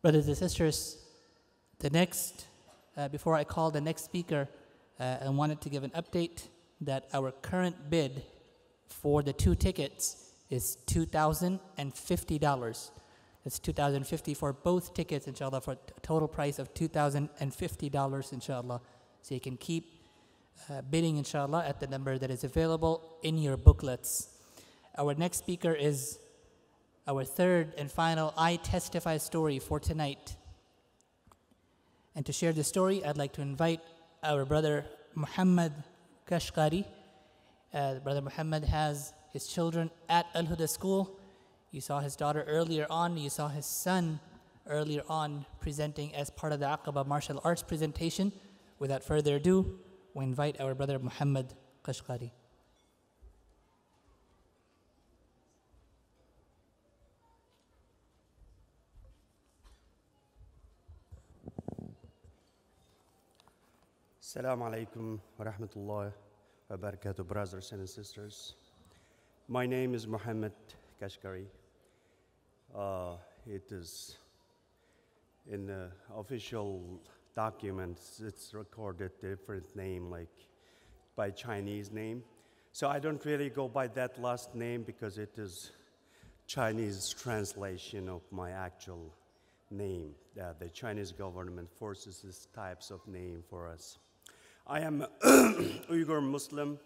Brothers and sisters, before I call the next speaker, I wanted to give an update that our current bid for the 2 tickets is $2,050. It's $2,050 for both tickets, inshallah, for a total price of $2,050, inshallah. So you can keep bidding, inshallah, at the number that is available in your booklets. Our next speaker is our third and final I Testify story for tonight. And to share the story, I'd like to invite our brother Muhammad Kashghari. Brother Muhammad has his children at Al-Huda school. You saw his daughter earlier on. You saw his son earlier on presenting as part of the Aqaba martial arts presentation. Without further ado, we invite our brother Muhammad Kashghari. Assalamu alaikum wa rahmatullahi wa barakatuh, brothers and sisters. My name is Muhammad Kashgari. It is in the official documents, it's recorded different name, like by Chinese name. So I don't really go by that last name because it is Chinese translation of my actual name. The Chinese government forces these types of name for us. I am Uyghur Muslim.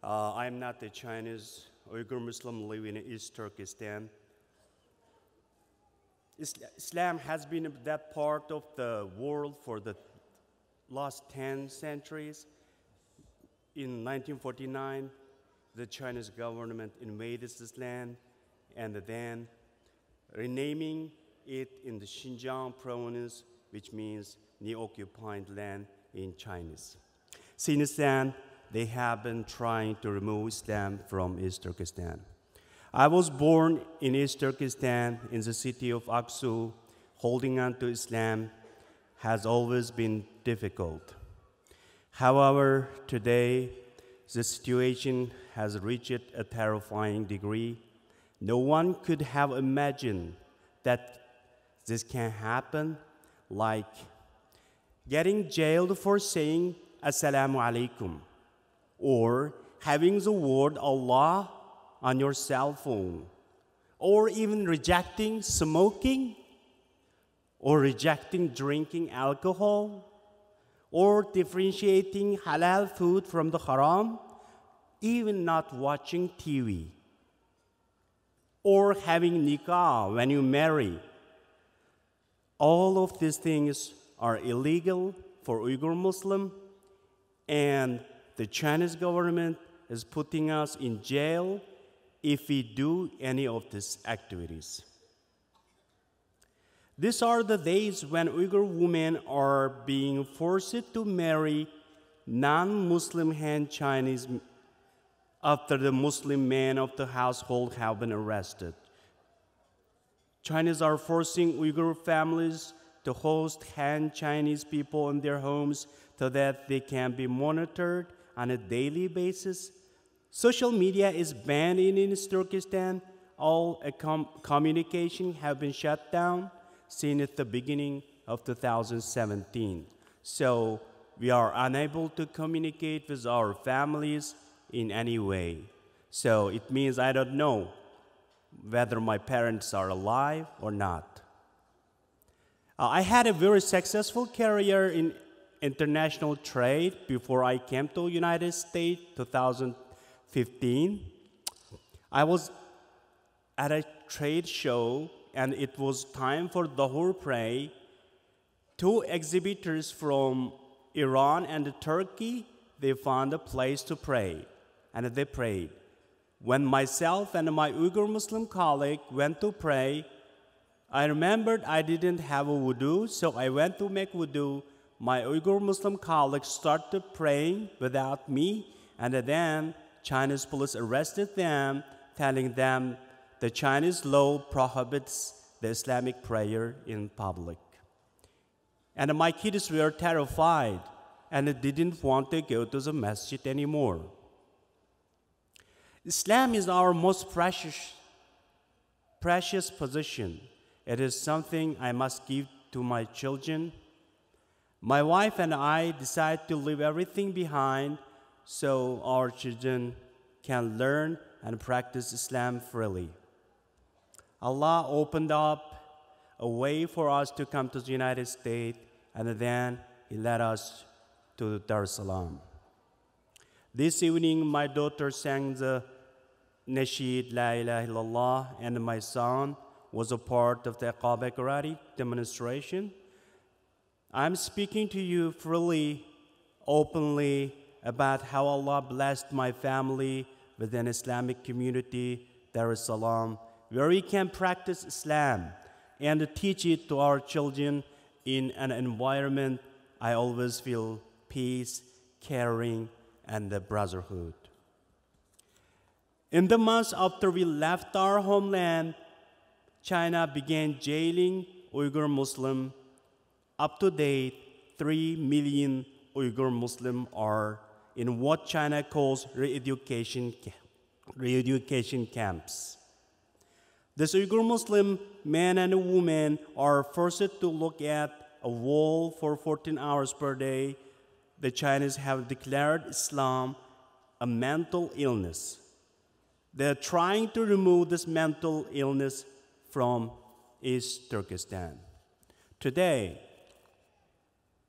I am not a Chinese Uyghur Muslim living in East Turkestan. Islam has been that part of the world for the last 10 centuries. In 1949, the Chinese government invaded this land and then renaming it in the Xinjiang province, which means new occupied land in Chinese. Since then, they have been trying to remove Islam from East Turkestan. I was born in East Turkestan in the city of Aksu. Holding on to Islam has always been difficult. However, today, the situation has reached a terrifying degree. No one could have imagined that this can happen, like getting jailed for saying Assalamu alaikum, or having the word Allah on your cell phone, or even rejecting smoking, or rejecting drinking alcohol, or differentiating halal food from the haram, even not watching TV, or having nikah when you marry. All of these things are illegal for Uyghur Muslim, and the Chinese government is putting us in jail if we do any of these activities. These are the days when Uyghur women are being forced to marry non-Muslim Han Chinese after the Muslim men of the household have been arrested. Chinese are forcing Uyghur families to host Han Chinese people in their homes so that they can be monitored on a daily basis. Social media is banned in East Turkestan. All communication have been shut down since the beginning of 2017. So we are unable to communicate with our families in any way. So it means I don't know whether my parents are alive or not. I had a very successful career in international trade before I came to United States 2015. I was at a trade show and it was time for Dhuhr prayer. 2 exhibitors from Iran and Turkey, they found a place to pray and they prayed. When myself and my Uyghur Muslim colleague went to pray, I remembered I didn't have a wudu, so I went to make wudu. My Uyghur Muslim colleagues started praying without me, and then Chinese police arrested them, telling them the Chinese law prohibits the Islamic prayer in public. And my kids were terrified and didn't want to go to the masjid anymore. Islam is our most precious possession. It is something I must give to my children. My wife and I decided to leave everything behind so our children can learn and practice Islam freely. Allah opened up a way for us to come to the United States, and then He led us to Dar-us-Salaam. This evening, my daughter sang the Nasheed, La ilaha illallah, and my son was a part of the Kashgari demonstration. I'm speaking to you freely, openly, about how Allah blessed my family with an Islamic community, Dar-us-Salaam, where we can practice Islam and teach it to our children in an environment I always feel peace, caring, and the brotherhood. In the months after we left our homeland, China began jailing Uyghur Muslims. Up to date, 3 million Uyghur Muslims are in what China calls re-education camps. These Uyghur Muslim men and women are forced to look at a wall for 14 hours per day. The Chinese have declared Islam a mental illness. They're trying to remove this mental illness from East Turkestan. Today,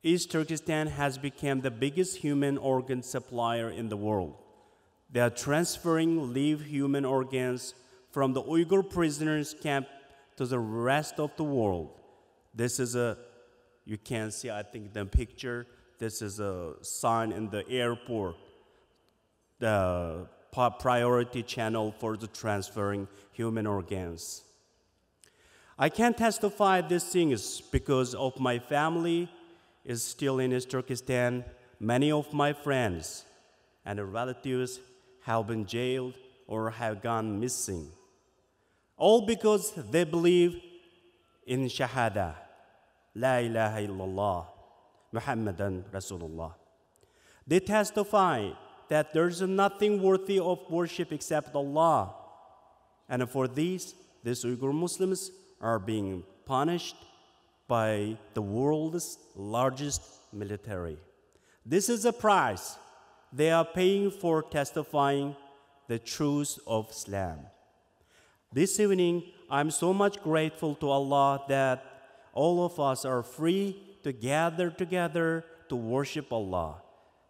East Turkestan has become the biggest human organ supplier in the world. They are transferring live human organs from the Uyghur prisoners camp to the rest of the world. This is you can see, I think, the picture. This is a sign in the airport, the priority channel for the transferring human organs. I can testify these things because of my family is still in East Turkestan. Many of my friends and relatives have been jailed or have gone missing. All because they believe in Shahada, La ilaha illallah, Muhammadan Rasulullah. They testify that there is nothing worthy of worship except Allah. And for these Uyghur Muslims are being punished by the world's largest military. This is a price they are paying for testifying the truth of Islam. This evening, I'm so much grateful to Allah that all of us are free to gather together to worship Allah,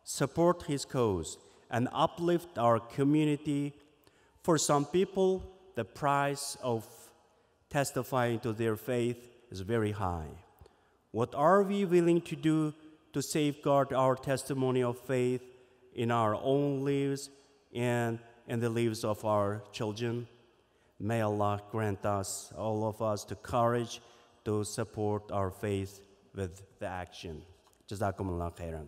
support His cause, and uplift our community. For some people, the price of testifying to their faith is very high. What are we willing to do to safeguard our testimony of faith in our own lives and in the lives of our children? May Allah grant us, all of us, the courage to support our faith with the action. Jazakumullah khairan.